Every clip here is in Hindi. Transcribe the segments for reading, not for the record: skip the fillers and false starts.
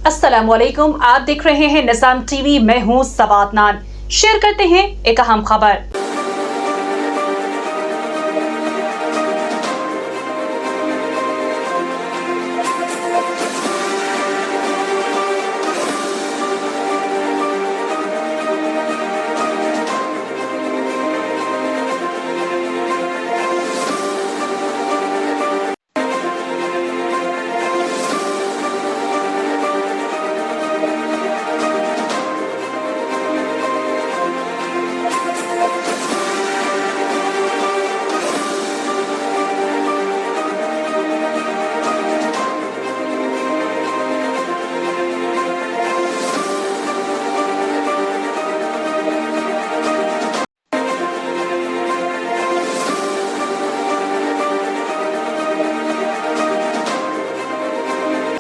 अस्सलामुअलैकुम, आप देख रहे हैं निज़ाम टीवी। मैं हूं सवात नान। शेयर करते हैं एक अहम खबर।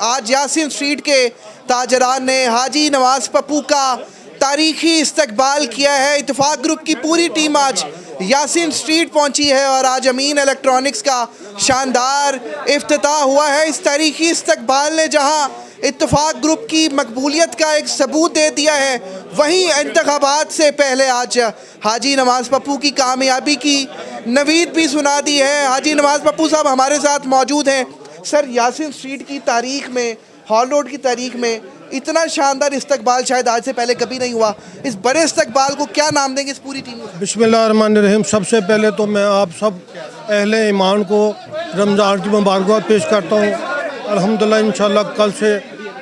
आज यासीन स्ट्रीट के ताजरान ने हाजी नवाज पप्पू का तारीखी इस्तकबाल किया है। इत्तेफाक ग्रुप की पूरी टीम आज यासीन स्ट्रीट पहुंची है और आज अमीन इलेक्ट्रॉनिक्स का शानदार इफ्तिताह हुआ है। इस तारीखी इस्तकबाल ने जहां इत्तेफाक ग्रुप की मकबूलियत का एक सबूत दे दिया है, वहीं इंतखाबात से पहले आज हाजी नवाज पप्पू की कामयाबी की नवीद भी सुना दी है। हाजी नवाज पप्पू साहब हमारे साथ मौजूद हैं। सर, यासीन स्ट्रीट की तारीख में, हॉल रोड की तारीख में इतना शानदार इस्तकबाल शायद आज से पहले कभी नहीं हुआ। इस बड़े इस्तकबाल को क्या नाम देंगे इस पूरी टीम को? बिस्मिल्लाहिर्रहमानिर्रहीम। सबसे पहले तो मैं आप सब अहले ईमान को रमज़ान की मुबारकबाद पेश करता हूँ। अल्हम्दुलिल्लाह इंशाल्लाह कल से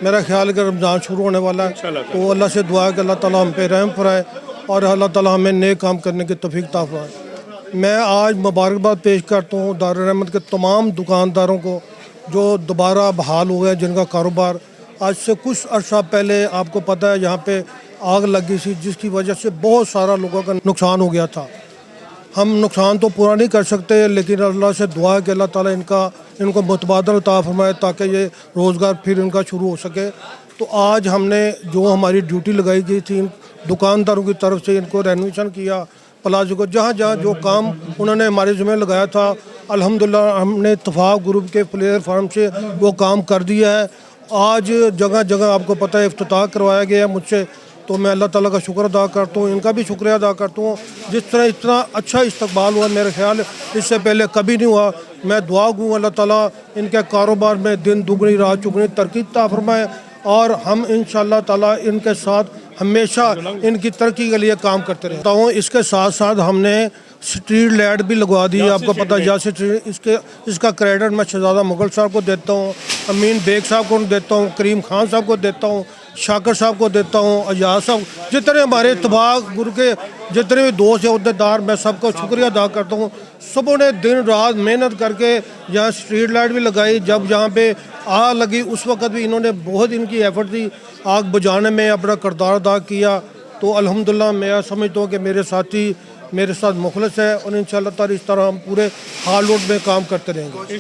मेरा ख्याल है कि रमज़ान शुरू होने वाला है, तो अल्लाह से दुआ है कि अल्लाह ताला हम पे रहम फरमाए और अल्लाह ताला हमें नेक काम करने की तौफीक अता फरमाए। मैं आज मुबारकबाद पेश करता हूँ दारुल रहमत के तमाम दुकानदारों को जो दोबारा बहाल हो गए, जिनका कारोबार आज से कुछ अर्सा पहले आपको पता है यहाँ पे आग लगी थी, जिसकी वजह से बहुत सारा लोगों का नुकसान हो गया था। हम नुकसान तो पूरा नहीं कर सकते, लेकिन अल्लाह से दुआ है कि अल्लाह ताला इनको मुतबादल अता फरमाए ताकि ये रोज़गार फिर इनका शुरू हो सके। तो आज हमने जो हमारी ड्यूटी लगाई गई थी दुकानदारों की तरफ से, इनको रेनोवेशन किया प्लाजो को, जहाँ जहाँ जो काम उन्होंने हमारे ज़िम्मे लगाया था अल्हम्दुलिल्लाह हमने इत्तेफाक ग्रुप के प्लेटफार्म से वो काम कर दिया है। आज जगह जगह आपको पता है इफ्तिताह करवाया गया है मुझसे, तो मैं अल्लाह ताला का शुक्र अदा करता हूँ, इनका भी शुक्रिया अदा करता हूँ। जिस तरह इतना अच्छा इस्तकबाल हुआ, मेरे ख्याल इससे पहले कभी नहीं हुआ। मैं दुआ दूँ अल्लाह ताला इनके कारोबार में दिन दुगनी रात चुगनी तरक्की अता फरमाए और हम इंशाअल्लाह ताला इनके साथ हमेशा इनकी तरक्की के लिए काम करते रहता हूँ। इसके साथ साथ हमने स्ट्रीट लाइट भी लगवा दी है, आपको पता है इसका क्रेडिट मैं शहजादा मुगल साहब को देता हूँ, अमीन बेग साहब को देता हूँ, करीम खान साहब को देता हूँ, शाकर साहब को देता हूँ, अजाज साहब, जितने हमारे इत्तेफाक गुरु के जितने भी दोस्त हैं अहदेदार, मैं सबका शुक्रिया अदा करता हूँ। सबों ने दिन रात मेहनत करके यहाँ स्ट्रीट लाइट भी लगाई। जब यहाँ पे आग लगी उस वक्त भी इन्होंने बहुत इनकी एफर्ट दी, आग बुझाने में अपना किरदार अदा किया। तो अल्हम्दुलिल्लाह मैं समझता हूँ कि मेरे साथी मेरे साथ मुखलिस है और इंशाअल्लाह ताला इस तरह हम पूरे हॉल रोड में काम करते रहेंगे।